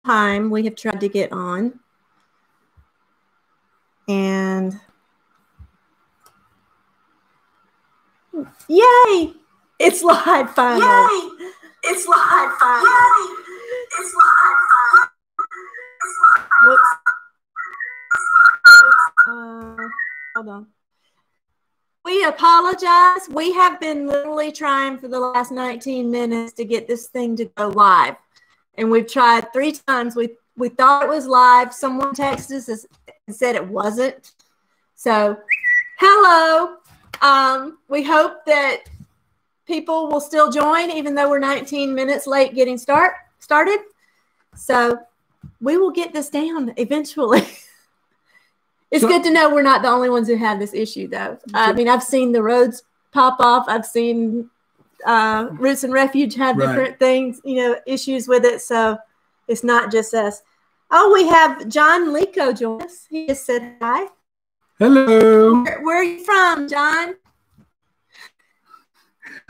time we have tried to get on. And yay! It's live finally. Yay! It's live finally. Yay! It's live finally. Whoops. Hold on. We apologize. We have been literally trying for the last 19 minutes to get this thing to go live. And we've tried 3 times. We thought it was live. Someone texted us and said it wasn't. So, hello. We hope that people will still join, even though we're 19 minutes late getting started. So, we will get this down eventually. It's good to know we're not the only ones who have this issue, though. I mean, I've seen the roads pop off. I've seen Roots and Refuge have different things, issues with it. So it's not just us. Oh, we have John Lico join us. He just said hi. Hello. Where are you from, John?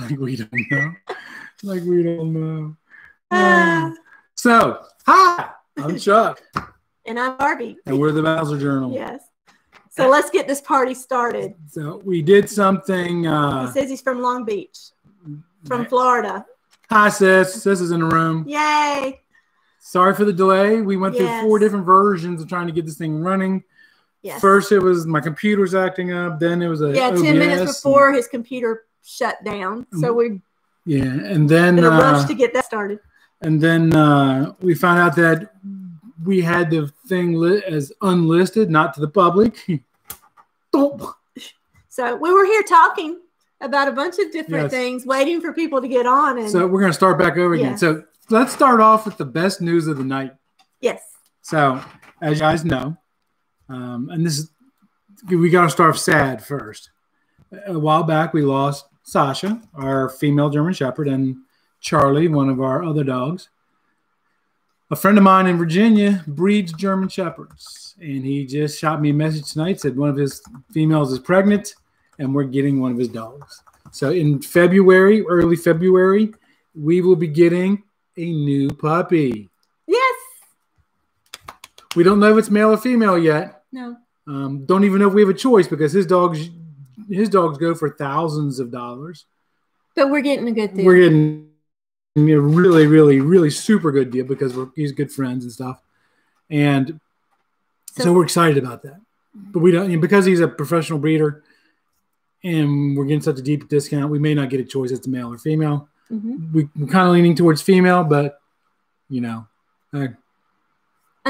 Like we don't know. So, hi. I'm Chuck. And I'm Barbie. And we're the Bowser Journal. Yes. So let's get this party started. So we did something. He says he's from Long Beach, from Florida. Hi, sis. Sis is in the room. Yay. Sorry for the delay. We went through 4 different versions of trying to get this thing running. Yes. First, it was my computer was acting up. Then it was a OBS, 10 minutes before his computer shut down. So we and then in a rush to get that started. And then we found out that we had the thing as unlisted, not to the public. So we were here talking about a bunch of different things, waiting for people to get on. And so we're going to start back over again. So let's start off with the best news of the night. Yes. So as you guys know, and this is, we got to start off sad first. A while back, we lost Sasha, our female German Shepherd, and Charlie, one of our other dogs. A friend of mine in Virginia breeds German Shepherds, and he just shot me a message tonight, said one of his females is pregnant, and we're getting one of his dogs. So in February, early February, we will be getting a new puppy. Yes. We don't know if it's male or female yet. No. Don't even know if we have a choice because his dogs go for thousands of dollars. But we're getting a good deal. We're getting a really, really, really super good deal because he's good friends and stuff. And so we're excited about that. But we don't, because he's a professional breeder and we're getting such a deep discount, we may not get a choice as to male or female. Mm-hmm. We're kind of leaning towards female, but I'm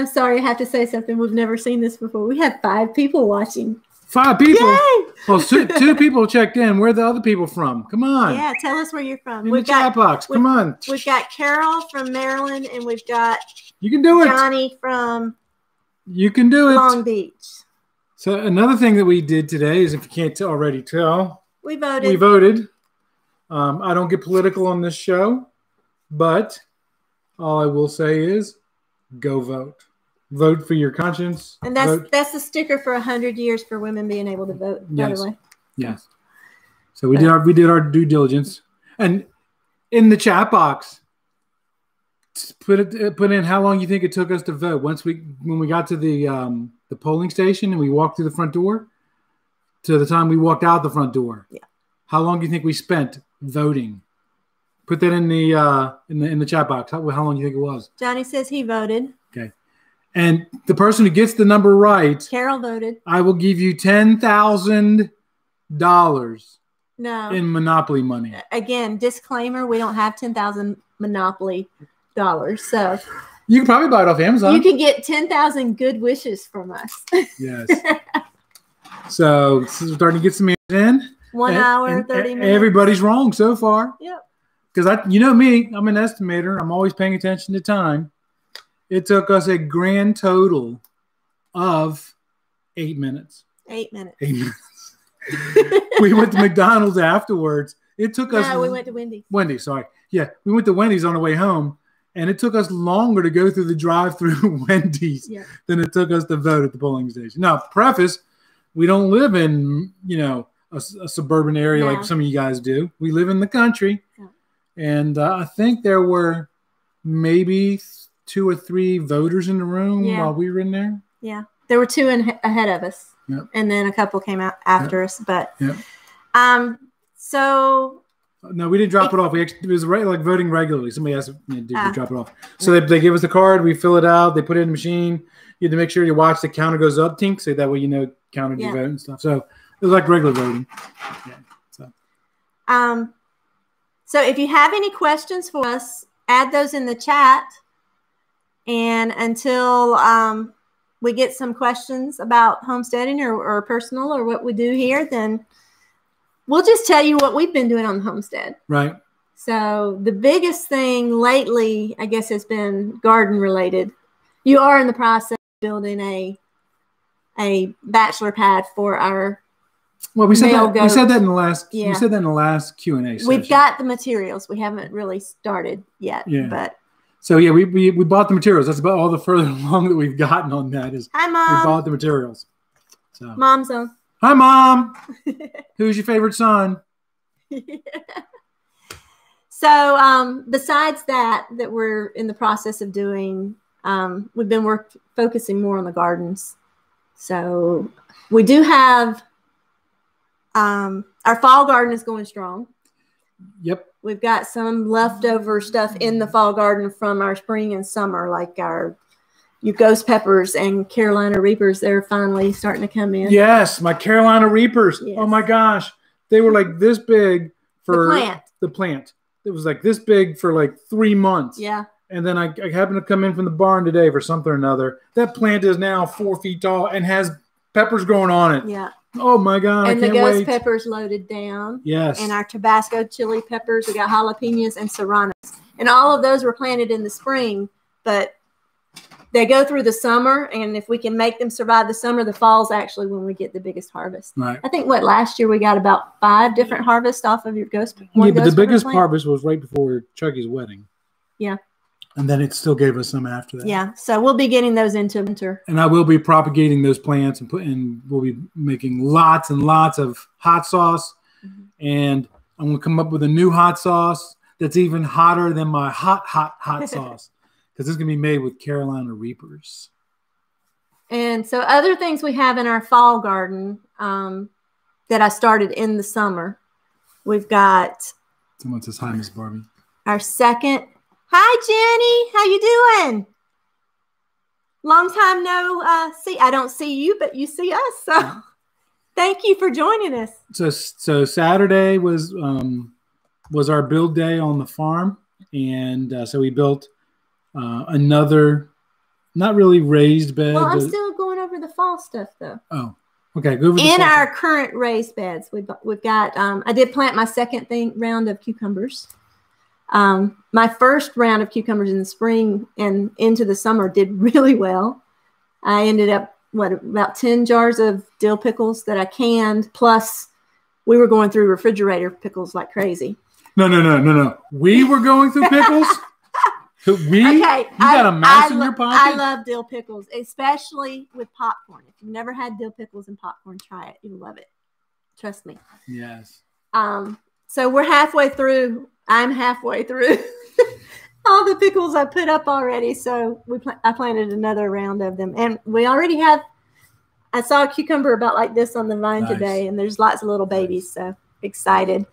sorry, I have to say something. We've never seen this before. We have 5 people watching. 5 people? Yay! Well, 2 people checked in. Where are the other people from? Come on. Yeah, tell us where you're from. In the chat box. Come on. We've got Carol from Maryland, and we've got you can do it. Johnny from you can do it. Long Beach. So another thing that we did today is, if you can't already tell, we voted. We voted. I don't get political on this show, but all I will say is go vote. Vote for your conscience. And that's the sticker for 100 years for women being able to vote, by the way. Yes. So we did our due diligence. And in the chat box, put in how long you think it took us to vote. When we got to the polling station and we walked through the front door to the time we walked out the front door. Yeah. How long do you think we spent voting? Put that in the chat box. How long do you think it was? Johnny says he voted. Okay. And the person who gets the number right, Carol voted. I will give you $10,000 in Monopoly money. Again, disclaimer: we don't have 10,000 Monopoly dollars, so you can probably buy it off Amazon. You can get 10,000 good wishes from us. Yes. So this is starting to get some in. 1 hour, 30 minutes. Everybody's wrong so far. Yep. Because you know me, I'm an estimator. I'm always paying attention to time. It took us a grand total of 8 minutes. 8 minutes. 8 minutes. We went to McDonald's afterwards. It took us. No, we went to Wendy's. Wendy's, sorry. Yeah, we went to Wendy's on the way home, and it took us longer to go through the drive-through Wendy's than it took us to vote at the polling station. Now, preface, we don't live in, a suburban area like some of you guys do. We live in the country, and I think there were maybe 2 or 3 voters in the room while we were in there. Yeah, there were 2 ahead of us, and then a couple came out after us. But so no, we didn't drop it off. It was like voting regularly. Somebody asked me to drop it off. So they give us the card. We fill it out. They put it in the machine. You have to make sure you watch the counter goes up, tink, so that way you know counted your vote and stuff. So it was like regular voting. Yeah. So if you have any questions for us, add those in the chat. And until we get some questions about homesteading or personal or what we do here, then we'll just tell you what we've been doing on the homestead. Right. So the biggest thing lately, I guess, has been garden related. You are in the process of building a bachelor pad for our we said male goats. We said that in the last. We said that in the last Q&A session. We've got the materials. We haven't really started yet. Yeah. But so we bought the materials. That's about all the further along that we've gotten on that is. Hi, Mom. We bought the materials. So. Mom's on. Hi, Mom. Who's your favorite son? So besides that we're in the process of doing, we've been focusing more on the gardens. So we do have our fall garden is going strong. Yep. We've got some leftover stuff in the fall garden from our spring and summer, like our ghost peppers and Carolina Reapers. They're finally starting to come in. Yes, my Carolina Reapers. Yes. Oh my gosh. They were like this big for the plant. It was like this big for like 3 months. Yeah. And then I happened to come in from the barn today for something or another. That plant is now 4 feet tall and has peppers growing on it. Yeah. Oh my God. And I can't the ghost wait. peppers loaded down. Yes. And our Tabasco chili peppers. We got jalapenos and serranos. And all of those were planted in the spring, but they go through the summer. And if we can make them survive the summer, the fall's actually when we get the biggest harvest. Right. I think last year we got about 5 different harvests off of your ghost. Yeah, but the biggest harvest was right before Chucky's wedding. Yeah. And then it still gave us some after that. Yeah. So we'll be getting those into winter. And I will be propagating those plants and we'll be making lots and lots of hot sauce. Mm-hmm. And I'm going to come up with a new hot sauce that's even hotter than my hot sauce. Because it's going to be made with Carolina Reapers. And so other things we have in our fall garden that I started in the summer. We've got... Someone says, hi, Miss Barbie. Our second... Hi, Jenny. How you doing? Long time no see. I don't see you, but you see us. So thank you for joining us. So Saturday was our build day on the farm. And so we built another, not really raised bed. Well, I'm still going over the fall stuff, though. Oh, okay. Go over in our current raised beds, we've got, I did plant my second round of cucumbers. My first round of cucumbers in the spring and into the summer did really well. I ended up, about 10 jars of dill pickles that I canned. Plus, we were going through refrigerator pickles like crazy. No. We were going through pickles? You got a mouse in your pocket? I love dill pickles, especially with popcorn. If you've never had dill pickles and popcorn, try it. You'll love it. Trust me. Yes. So we're halfway through. I'm halfway through all the pickles I put up already. So I planted another round of them. And we already have, I saw a cucumber about like this on the vine today. And there's lots of little babies. So excited.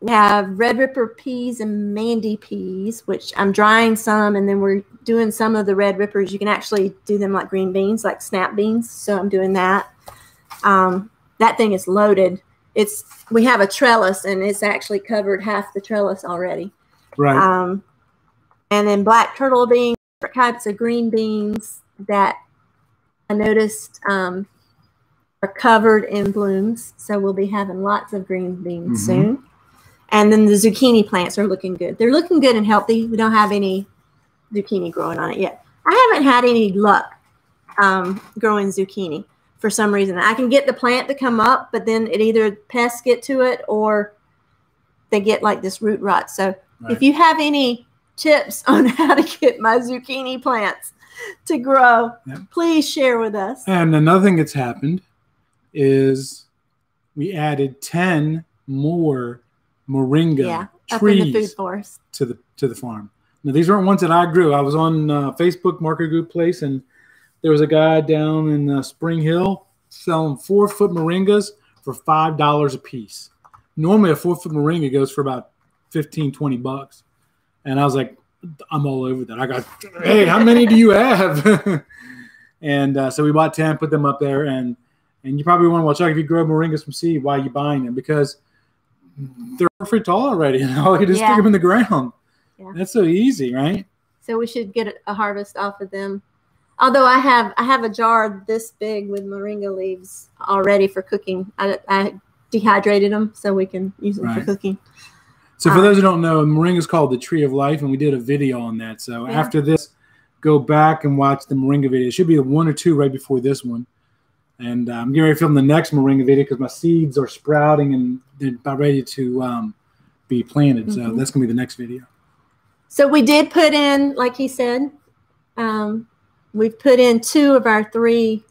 We have red ripper peas and Mandy peas, which I'm drying some. And then we're doing some of the red rippers. You can actually do them like green beans, like snap beans. So I'm doing that. That thing is loaded. We have a trellis and it's actually covered half the trellis already. Right. And then black turtle beans, different types of green beans that I noticed are covered in blooms. So we'll be having lots of green beans soon. And then the zucchini plants are looking good. They're looking good and healthy. We don't have any zucchini growing on it yet. I haven't had any luck growing zucchini. For some reason, I can get the plant to come up, but then either pests get to it or they get like this root rot. So if you have any tips on how to get my zucchini plants to grow, please share with us. And another thing that's happened is we added 10 more moringa in the food forest to the farm. Now these weren't ones that I grew. I was on Facebook Market Group Place, and there was a guy down in Spring Hill selling 4-foot moringas for $5 a piece. Normally a 4-foot moringa goes for about $15-20, and I was like, I'm all over that. I got, hey, how many do you have? And so we bought 10, put them up there, and you probably want to watch out if you grow moringas from seed. Why are you buying them? Because they're pretty tall already. You know, you just stick them in the ground. Yeah. That's so easy, right? So we should get a harvest off of them. Although I have a jar this big with moringa leaves already for cooking. I dehydrated them so we can use them for cooking. So for those who don't know, moringa is called the tree of life, and we did a video on that. So after this, go back and watch the moringa video. It should be the 1 or 2 right before this one. And I'm getting ready to film the next moringa video because my seeds are sprouting and they're about ready to be planted. So that's going to be the next video. So we did put in, like he said, we've put in 2 of our 3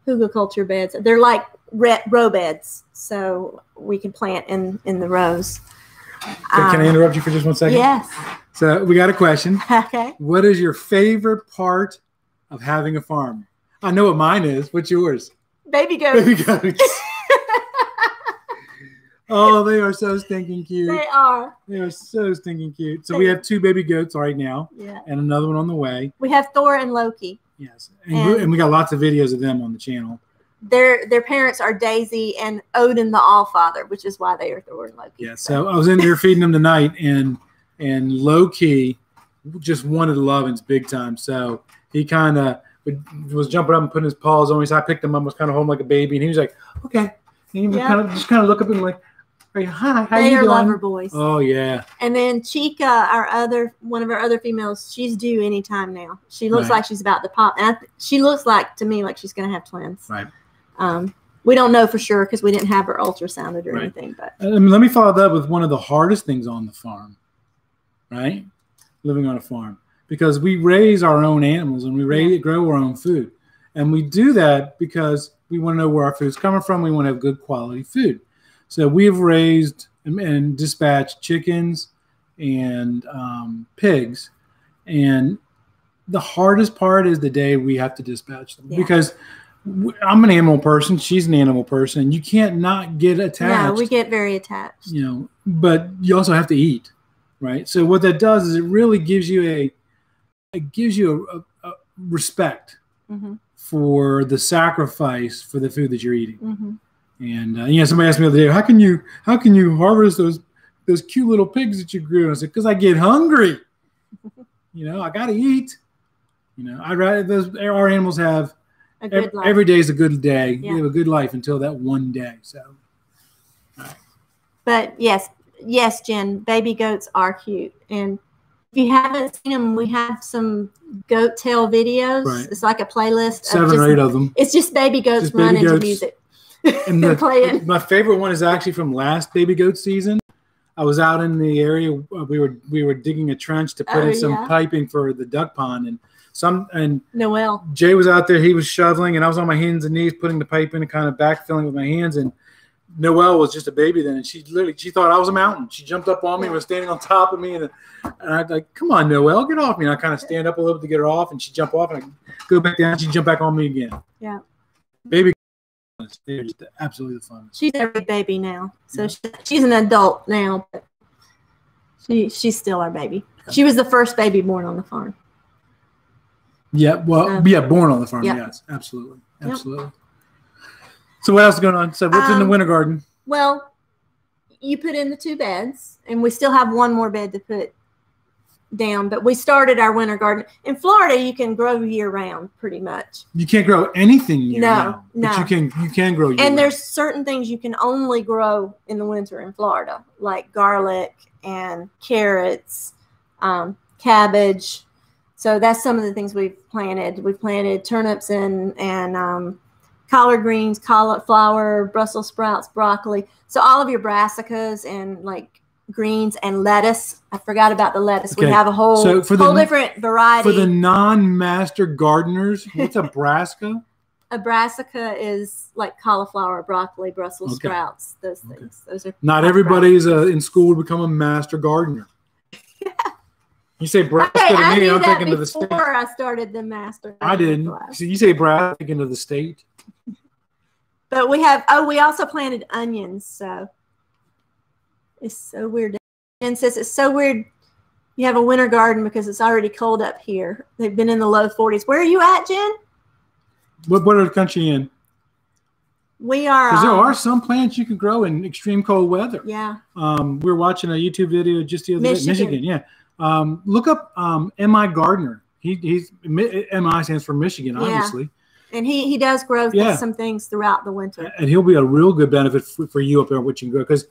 hugelkultur beds. They're like row beds, so we can plant in the rows. Can I interrupt you for just 1 second? Yes. So we got a question. Okay. What is your favorite part of having a farm? I know what mine is. What's yours? Baby goats. Baby goats. Oh, they are so stinking cute. They are. They are so stinking cute. So we have 2 baby goats right now. Yeah. And another one on the way. We have Thor and Loki. Yes. And we got lots of videos of them on the channel. Their parents are Daisy and Odin the Allfather, which is why they are Thor and Loki. Yeah. So I was in there feeding them tonight, and Loki just wanted lovings big time. So he kind of was jumping up and putting his paws on me. So I picked him up, was kind of holding like a baby, and he was like, okay. And he would kind of look up and like, hi, how you doing? They are lover boys. Oh yeah. And then Chica, one of our other females, she's due anytime now. She looks like she's about to pop, and she looks like to me like she's going to have twins. Right. We don't know for sure because we didn't have her ultrasounded or anything. But let me follow that with one of the hardest things on the farm, right? Living on a farm, because we raise our own animals and we grow our own food, and we do that because we want to know where our food's coming from. We want to have good quality food. So we've raised and dispatched chickens and pigs, and the hardest part is the day we have to dispatch them because I'm an animal person. She's an animal person. And you can't not get attached. No, we get very attached. You know, but you also have to eat, right? So what that does is it really gives you a respect for the sacrifice for the food that you're eating. And somebody asked me the other day, how can you harvest those cute little pigs that you grew? And I said, because I get hungry. I got to eat. I'd rather our animals have a good life. Every day is a good day. You have a good life until that one day. So, all right. But yes, Jen, baby goats are cute. And if you haven't seen them, we have some goat tail videos. Right. It's like a playlist. 7 or 8 of them. It's just baby goats running to music. And my favorite one is actually from last baby goat season. I was out in the area. We were digging a trench to put in some piping for the duck pond, and Noel Jay was out there. He was shoveling, and I was on my hands and knees putting the pipe in and kind of backfilling with my hands. And Noel was just a baby then, and she thought I was a mountain. She jumped up on me, was standing on top of me, and I was like, "Come on, Noel, get off me!" And I kind of stand up a little bit to get her off, and she jump off, and I go back down. She jump back on me again. Yeah, baby. They're just absolutely the funnest. She's every baby now, so she's an adult now, but she's still our baby. She was the first baby born on the farm. Yeah, born on the farm. Yes, absolutely. So what else is going on? So what's in the winter garden? Well, you put in the 2 beds, and we still have 1 more bed to put down, but we started our winter garden. In Florida, you can grow year round pretty much. You can't grow anything year round. No. But you can grow year round. And there's certain things you can only grow in the winter in Florida, like garlic and carrots, cabbage. So that's some of the things we've planted. We've planted turnips and collard greens, cauliflower, Brussels sprouts, broccoli. So all of your brassicas and like greens and lettuce. I forgot about the lettuce. Okay. We have a whole different variety. For the non-master gardeners, what's a brassica? A brassica is like cauliflower, broccoli, Brussels sprouts, those things. Those are not everybody's in school to become a master gardener. You say brassica to me, I'm thinking of the state. Before I started the master. I didn't. So you say brassica, I'm thinking of the state. But we also planted onions. So it's so weird. And says it's so weird. You have a winter garden because it's already cold up here. They've been in the low 40s. Where are you at, Jen? What part of the country you in? We are. Because there are some plants you can grow in extreme cold weather. Yeah. We were watching a YouTube video just the other day. Michigan, yeah. Look up M.I. Gardner. He's M.I. stands for Michigan, obviously. And he does grow some things throughout the winter. And he'll be a real good benefit for you up there, what you can grow. Because,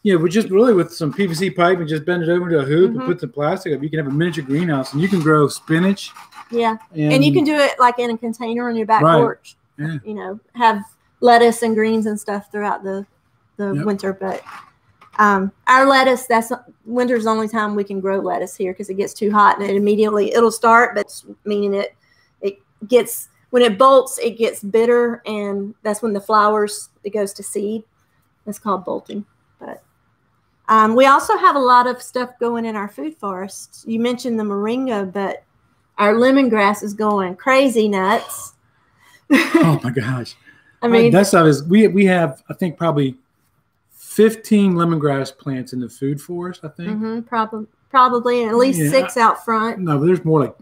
we're just really with some PVC pipe and just bend it over into a hoop and put the plastic up. You can have a miniature greenhouse and you can grow spinach. Yeah. And you can do it like in a container on your back porch. Yeah. Have lettuce and greens and stuff throughout the winter. But our lettuce, winter's the only time we can grow lettuce here because it gets too hot and it'll start, but meaning it gets, when it bolts, it gets bitter, and that's when the flowers, it goes to seed. That's called bolting. But we also have a lot of stuff going in our food forest. You mentioned the moringa, but our lemongrass is going crazy nuts. Oh my gosh. I mean, that stuff is, we have, I think, probably 15 lemongrass plants in the food forest, I think. Probably, and at least 6 out front. No, but there's more like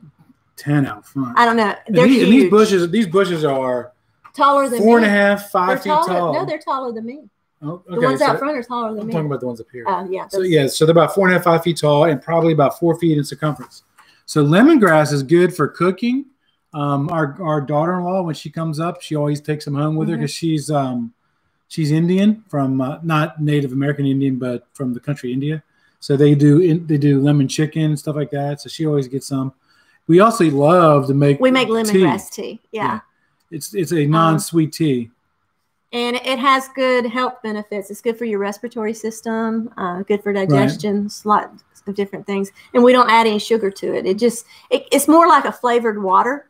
10 out front. I don't know. They're huge. And these bushes are taller than 4.5, 5 feet tall. No, they're taller than me. Oh, okay. The ones out front are taller than me. I'm talking about the ones up here. Yeah. So they're about 4.5, 5 feet tall and probably about 4 feet in circumference. So lemongrass is good for cooking. Our daughter-in-law, when she comes up, she always takes them home with her because she's Indian, from not Native American Indian, but from the country India. So they do lemon chicken, stuff like that. So she always gets some. We also love to make lemongrass tea. Yeah. It's a non-sweet tea. And it has good health benefits. It's good for your respiratory system, good for digestion, lots of different things. And we don't add any sugar to it. It's more like a flavored water,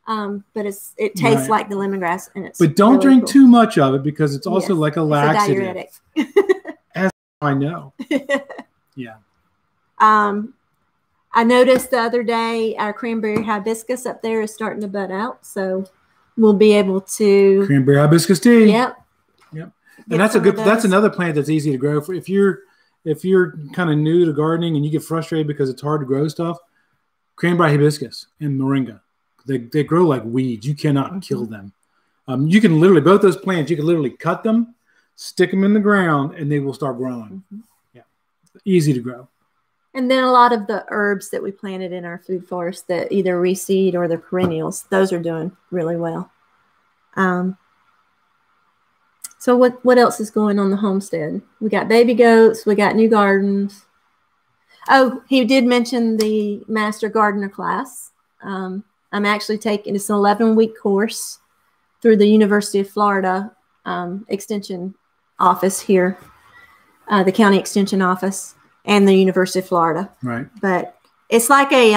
but it tastes like the lemongrass. But don't drink too much of it because it's also like a laxative. It's a diuretic. As I know. Yeah. I noticed the other day our cranberry hibiscus up there is starting to bud out, so we'll be able to cranberry hibiscus tea. Yep. And that's another plant that's easy to grow. If you're kind of new to gardening and you get frustrated because it's hard to grow stuff, cranberry hibiscus and moringa, they grow like weeds. You cannot kill them. You can literally, both those plants, you can literally cut them, stick them in the ground, and they will start growing. Yeah, easy to grow. And then a lot of the herbs that we planted in our food forest that either reseed or they're perennials, those are doing really well. So what else is going on the homestead? We got baby goats. We got new gardens. Oh, he did mention the Master Gardener class. I'm actually taking, it's an 11-week course through the University of Florida Extension Office here, the County Extension Office. And the University of Florida. Right. But it's like a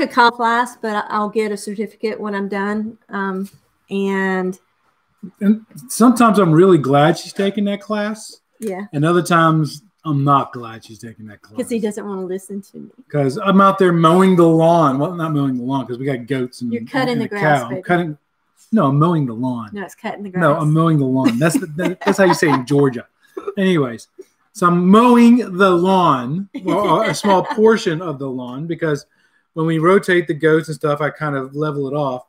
college class, but I'll get a certificate when I'm done. And sometimes I'm really glad she's taking that class. Yeah. And other times I'm not glad she's taking that class. Because he doesn't want to listen to me. Because I'm out there mowing the lawn. Well, not mowing the lawn because we got goats and you're cutting the grass. I'm mowing the lawn. No, it's cutting the grass. No, I'm mowing the lawn. That's how you say it in Georgia. Anyways, so I'm mowing the lawn, well, a small portion of the lawn, because when we rotate the goats and stuff, I kind of level it off.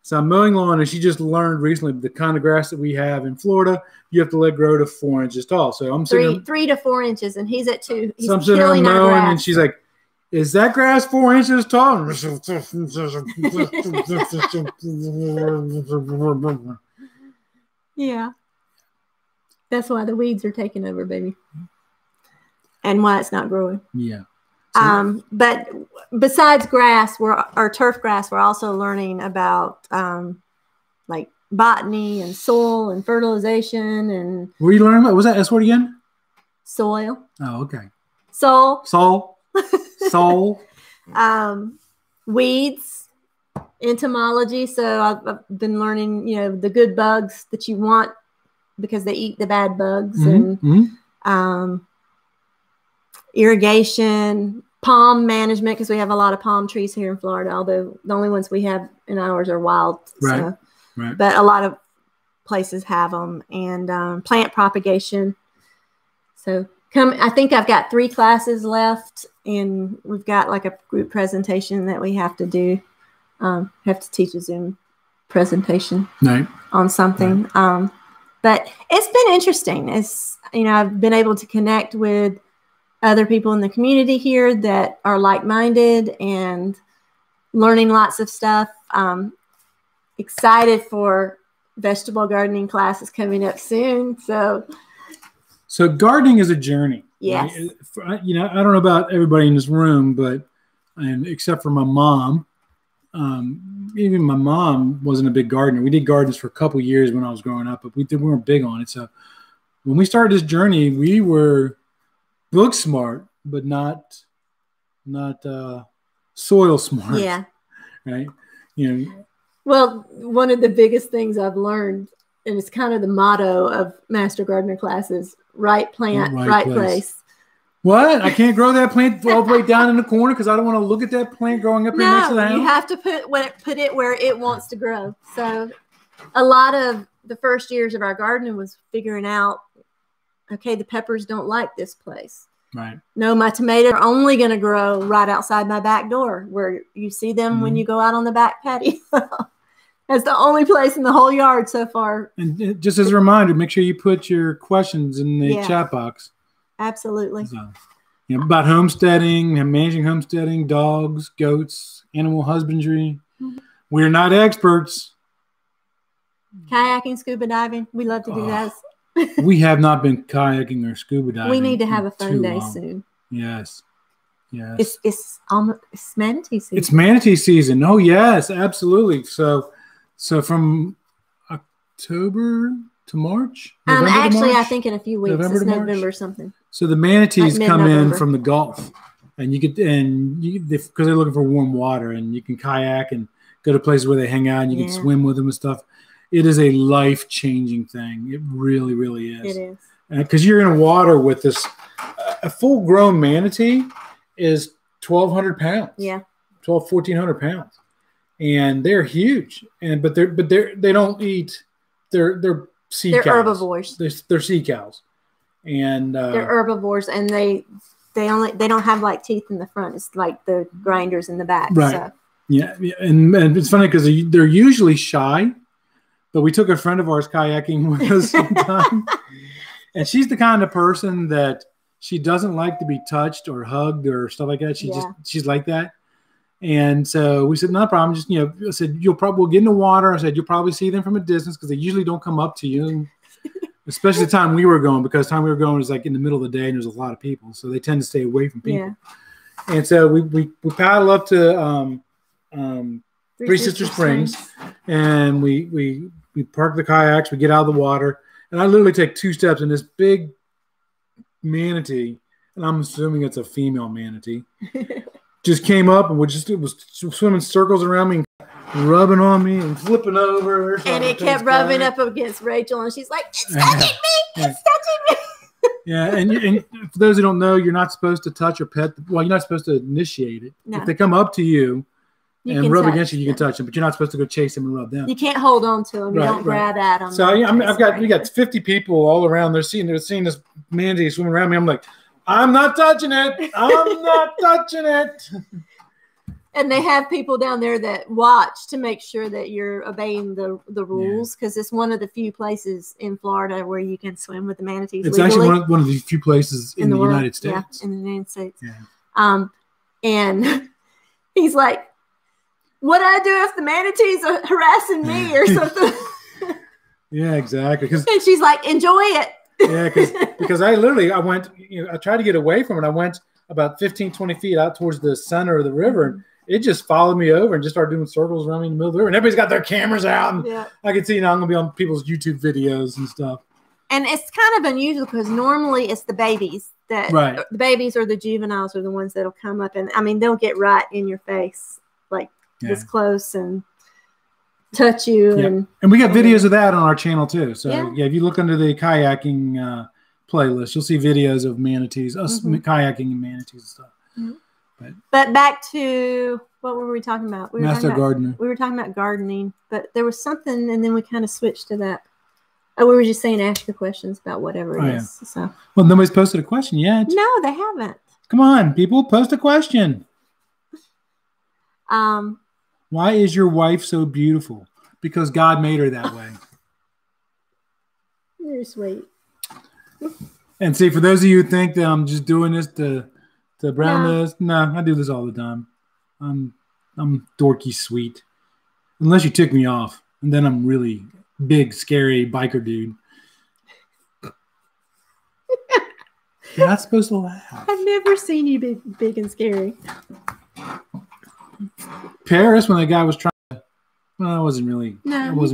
So I'm mowing lawn, and she just learned recently the kind of grass that we have in Florida, you have to let grow to 4 inches tall. So I'm sitting 3 to 4 inches, and he's at 2. He's so I'm sitting there mowing, and she's like, "Is that grass 4 inches tall?" Yeah. That's why the weeds are taking over, baby. And why it's not growing. Yeah. But besides grass, or turf grass, we're also learning about like botany and soil and fertilization and. What are you learning about? Was that S word again? Soil. Oh, okay. Soil. Soul. Soul. Weeds. entomology. So I've been learning, the good bugs that you want because they eat the bad bugs, and irrigation, palm management, because we have a lot of palm trees here in Florida, although the only ones we have in ours are wild. Right. But a lot of places have them, and plant propagation. So I think I've got 3 classes left, and we've got like a group presentation that we have to do. Have to teach a Zoom presentation on something. Right. But it's been interesting. It's, I've been able to connect with other people in the community here that are like-minded and learning lots of stuff. Excited for vegetable gardening classes coming up soon. So gardening is a journey. Yes. Right? I don't know about everybody in this room, and except for my mom, even my mom wasn't a big gardener. We did gardens for a couple of years when I was growing up, but we weren't big on it. So when we started this journey, we were book smart, but not soil smart. Yeah. Right. Well, one of the biggest things I've learned, and it's kind of the motto of Master Gardener classes: right plant, right place. What? I can't grow that plant all the way down in the corner because I don't want to look at that plant growing up here next to the house? You have to put it where it wants to grow. So a lot of the first years of our gardening was figuring out, okay, the peppers don't like this place. Right. No, my tomatoes are only going to grow right outside my back door, where you see them when you go out on the back patio. That's the only place in the whole yard so far. And just as a reminder, make sure you put your questions in the chat box. Absolutely. So, about homesteading, managing homesteading, dogs, goats, animal husbandry. We're not experts. Kayaking, scuba diving. We love to do those. We have not been kayaking or scuba diving. We need to have a fun day soon. Yes. It's manatee season. It's manatee season. Oh yes, absolutely. So from October to March. I think in a few weeks. It's November something. So the manatees come in from the Gulf, and because they're looking for warm water, and you can kayak and go to places where they hang out, and you can swim with them and stuff. It is a life-changing thing. It really, really is. It is. Because you're in water with this, a full-grown manatee is 1,200 pounds. Yeah. 1,400 pounds, and they're huge. But they don't eat. They're sea cows. They're herbivores. They're sea cows, and they're herbivores, and they don't have like teeth in the front. It's like the grinders in the back. Right. So. Yeah, and it's funny because they're usually shy. But we took a friend of ours kayaking with us sometime, and she's the kind of person that she doesn't like to be touched or hugged or stuff like that. She's like that. And so we said, no problem. Just, I said, we'll get in the water. I said, you'll probably see them from a distance because they usually don't come up to you, especially the time we were going, because the time we were going was like in the middle of the day and there's a lot of people. So they tend to stay away from people. Yeah. And so we paddle up to Three Sister Springs, and we park the kayaks, we get out of the water, and I literally take 2 steps, and this big manatee, and I'm assuming it's a female manatee, just came up and it was swimming circles around me, and rubbing on me and flipping over. And it kept rubbing up against Rachel, and she's like, it's touching me! It's touching me! Yeah, and for those who don't know, you're not supposed to touch or pet. Well, you're not supposed to initiate it. No. If they come up to you and rub against you, you can touch them, but you're not supposed to go chase them and rub them. You can't hold on to them. You don't grab at them. So we got 50 people all around. They're seeing this manatee swimming around me. I'm like, I'm not touching it. I'm not touching it. And they have people down there that watch to make sure that you're obeying the rules, because it's one of the few places in Florida where you can swim with the manatees. It's legally. actually one of the few places in the United States. Yeah, in the United States. Yeah. And he's like, what do I do if the manatees are harassing me or something? Yeah, exactly. And she's like, enjoy it. Yeah, because I went, I tried to get away from it. I went about 15, 20 feet out towards the center of the river, and it just followed me over and just started doing circles around me in the middle of the river. And everybody's got their cameras out, and I can see, I'm going to be on people's YouTube videos and stuff. And it's kind of unusual because normally it's the babies the babies or the juveniles are the ones that'll come up, and they'll get right in your face. Like, this close and touch you. And we got videos of that on our channel too. So if you look under the kayaking playlist, you'll see videos of manatees, us kayaking and manatees and stuff. But back to what were we talking about? We were talking about gardening, but there was something, and then we kind of switched to that. Oh, we were just saying ask your questions about whatever it is. So. Well, nobody's posted a question yet. No, they haven't. Come on, people, post a question. Why is your wife so beautiful? Because God made her that way. You're sweet. And see, for those of you who think that I'm just doing this to brown nose, no, I do this all the time. I'm dorky sweet. Unless you tick me off, and then I'm really big, scary biker dude. You're not supposed to laugh. I've never seen you big and scary. Paris, when that guy was trying to, well, I wasn't really. I was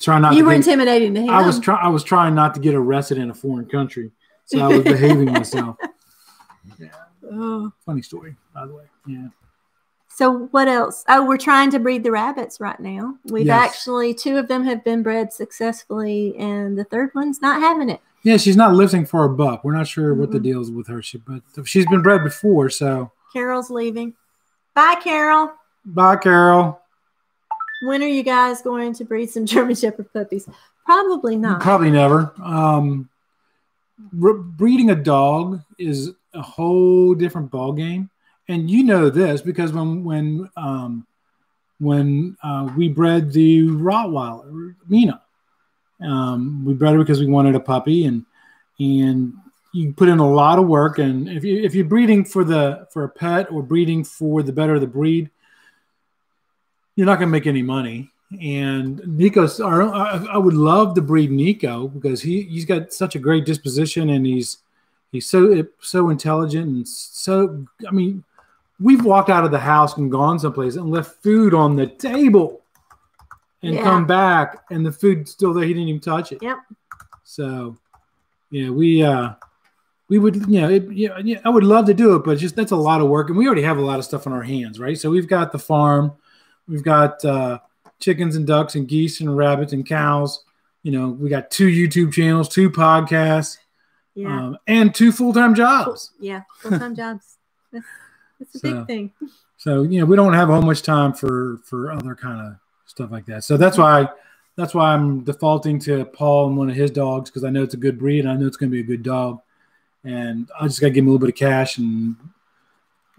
trying not. You were intimidating to him. I was trying not to get arrested in a foreign country, so I was behaving myself. Yeah. Oh. Funny story, by the way. Yeah. So what else? Oh, we're trying to breed the rabbits right now. We've actually, 2 of them have been bred successfully, and the 3rd one's not having it. Yeah, she's not living for a buck. We're not sure what the deal is with her, but she's been bred before, so. Carol's leaving. Bye, Carol. Bye, Carol. When are you guys going to breed some German Shepherd puppies? Probably not. Probably never. Breeding a dog is a whole different ball game. And you know this because when we bred the Rottweiler, Mina, we bred her because we wanted a puppy, and you put in a lot of work. And if you're breeding for a pet or breeding for the better of the breed, you're not going to make any money. And I would love to breed Nico because he's got such a great disposition, and he's so intelligent and so. I mean, we've walked out of the house and gone someplace and left food on the table, and come back and the food's still there. He didn't even touch it. Yep. So, yeah, we would, I would love to do it, but just that's a lot of work, and we already have a lot of stuff on our hands, right? So we've got the farm, we've got chickens and ducks and geese and rabbits and cows. We got 2 YouTube channels, 2 podcasts, and 2 full-time jobs. Yeah, full-time jobs. It's a big thing. So, we don't have a whole much time for other kind of stuff like that. So that's why I'm defaulting to Paul and one of his dogs, because I know it's a good breed and I know it's going to be a good dog. And I just got to give him a little bit of cash, and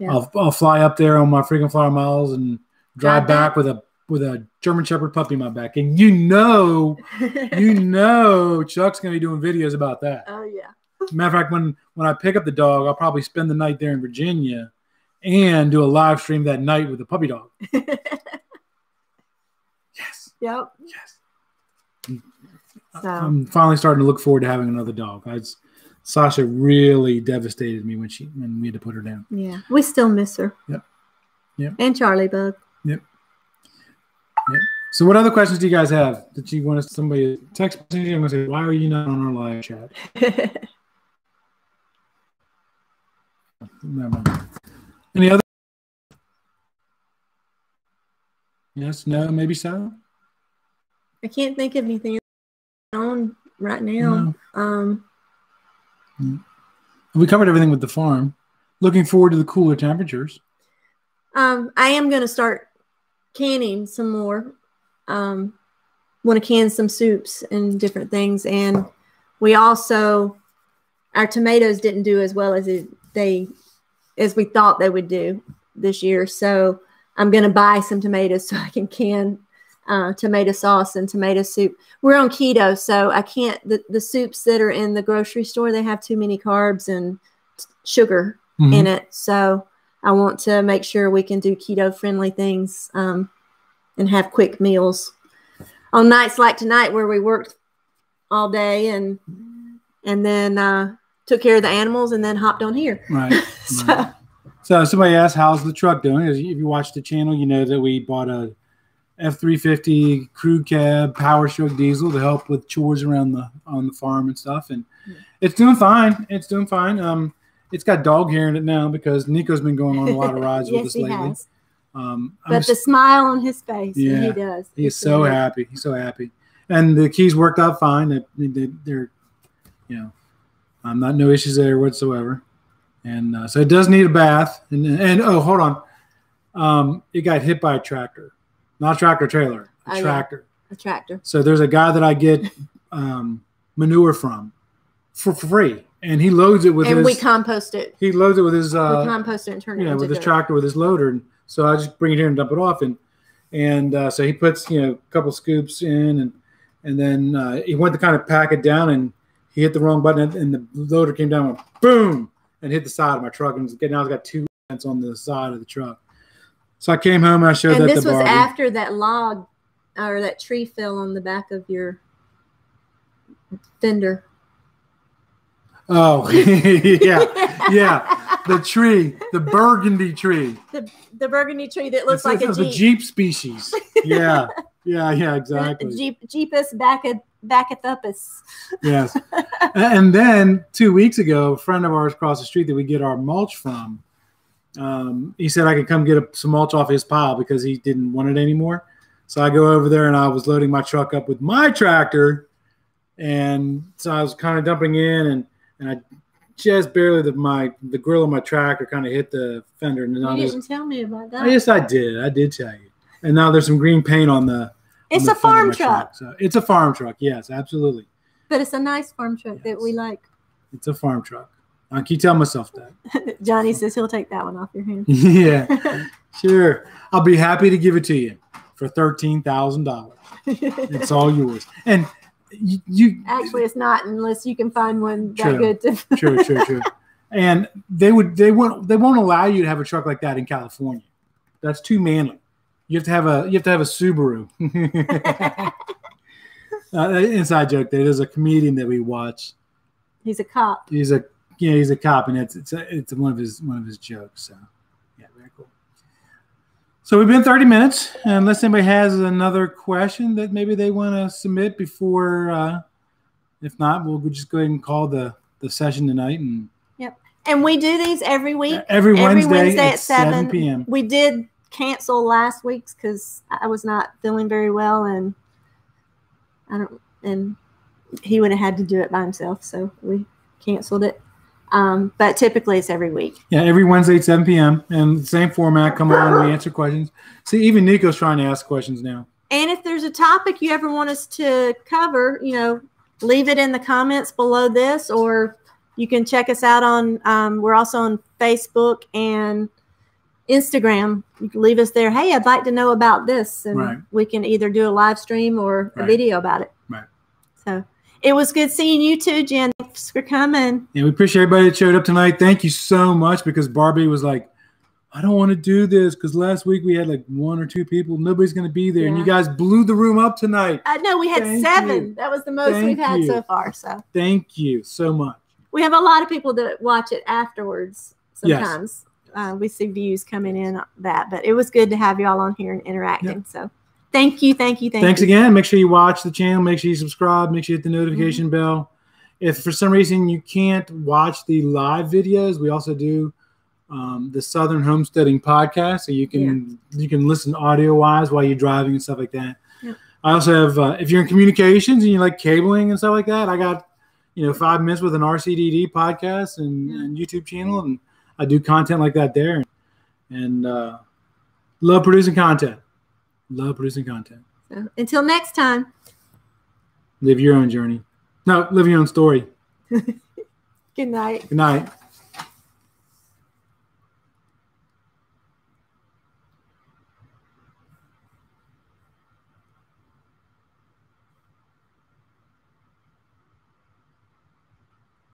I'll fly up there on my freaking flyer miles and drive back with a German Shepherd puppy in my back. And Chuck's going to be doing videos about that. Oh, yeah. Matter of fact, when I pick up the dog, I'll probably spend the night there in Virginia and do a live stream that night with the puppy dog. Yes. Yep. Yes. So. I'm finally starting to look forward to having another dog. Sasha really devastated me when we had to put her down. Yeah. We still miss her. Yep. And Charlie Bug. Yep. So what other questions do you guys have that you want somebody to text me? I'm going to say, why are you not on our live chat? Any other? Yes, no, maybe so. I can't think of anything on right now. No. We covered everything with the farm. Looking forward to the cooler temperatures. I am going to start canning some more. Want to can some soups and different things. And we also, our tomatoes didn't do as well as we thought they would do this year. So I'm going to buy some tomatoes so I can can tomato sauce and tomato soup. We're on keto, so I can't, the soups that are in the grocery store, they have too many carbs and sugar in it. So I want to make sure we can do keto friendly things and have quick meals on nights like tonight where we worked all day and then took care of the animals and then hopped on here. Right. So somebody asked, how's the truck doing? If you watch the channel, you know that we bought a F350 crew cab power stroke diesel to help with chores on the farm and stuff. And it's doing fine. It's doing fine. It's got dog hair in it now because Nico's been going on a lot of rides with us lately. But the smile on his face, yeah, he does. He's so happy. He's so happy. And the keys worked out fine. They're no issues there whatsoever. And so it does need a bath. And oh, hold on. It got hit by a tractor, not a tractor trailer, a tractor. Yeah. A tractor. So there's a guy that I get manure from for free, and he loads it with and we compost it. He loads it with his we compost it and turn it into with his dirt. tractor with his loader. And so I just bring it here and dump it off, and so he puts a couple scoops in, and then he went to kind of pack it down, and he hit the wrong button, and the loader came down, and went boom, and hit the side of my truck, and now it's got 2 dents on the side of the truck. So I came home and I showed that to Barbie. And this was after that log or that tree fell on the back of your fender. Oh, yeah. The tree, the burgundy tree. The burgundy tree that looks like a Jeep. The Jeep species. Yeah, exactly. Jeepus Backathupus. Yes. And then 2 weeks ago, a friend of ours across the street that we get our mulch from, he said I could come get some mulch off his pile because he didn't want it anymore. So I go over there and I was loading my truck up with my tractor. And so I was kind of dumping in and I just barely the grill of my tractor kind of hit the fender. And you didn't tell me about that. Yes, I did. I did tell you. And now there's some green paint on the. It's a farm truck. So it's a farm truck. Yes, absolutely. But it's a nice farm truck that we like. It's a farm truck. I keep telling myself that. Johnny says he'll take that one off your hands. Yeah, sure. I'll be happy to give it to you for $13,000. It's all yours. And you actually, it's not unless you can find one that good. True. And they won't allow you to have a truck like that in California. That's too manly. You have to have a Subaru. Inside joke. There's a comedian that we watch. He's a cop. He's a cop, and it's one of his jokes. So yeah, very cool. So we've been 30 minutes, unless anybody has another question that maybe they want to submit before. If not, we'll just go ahead and call the session tonight. Yep, and we do these every week. Every Wednesday at 7 p.m. We did cancel last week's because I was not feeling very well, and he would have had to do it by himself, so we canceled it. But typically it's every week. Yeah, every Wednesday at 7 p.m. and the same format. Come on, we answer questions. See, even Nico's trying to ask questions now. And if there's a topic you ever want us to cover, leave it in the comments below this, or you can check us out on, we're also on Facebook and Instagram. You can leave us there. Hey, I'd like to know about this. And we can either do a live stream or a video about it. Right. So it was good seeing you too, Jen. Thanks for coming. Yeah, we appreciate everybody that showed up tonight. Thank you so much, because Barbie was like, I don't want to do this because last week we had like 1 or 2 people. Nobody's going to be there. Yeah. And you guys blew the room up tonight. I know. We had 7. That was the most we've had so far. So thank you so much. We have a lot of people that watch it afterwards sometimes. Yes. We see views coming in that, but it was good to have you all on here and interacting. Yep. So thank you. Thanks again. Make sure you watch the channel. Make sure you subscribe. Make sure you hit the notification bell. If for some reason you can't watch the live videos, we also do the Southern Homesteading podcast, so you can listen audio wise while you're driving and stuff like that. Yeah. I also have if you're in communications and you like cabling and stuff like that, I got 5 minutes with an RCDD podcast and YouTube channel, and I do content like that there, and love producing content. So, until next time, live your own journey. No, live your own story. Good night. Good night.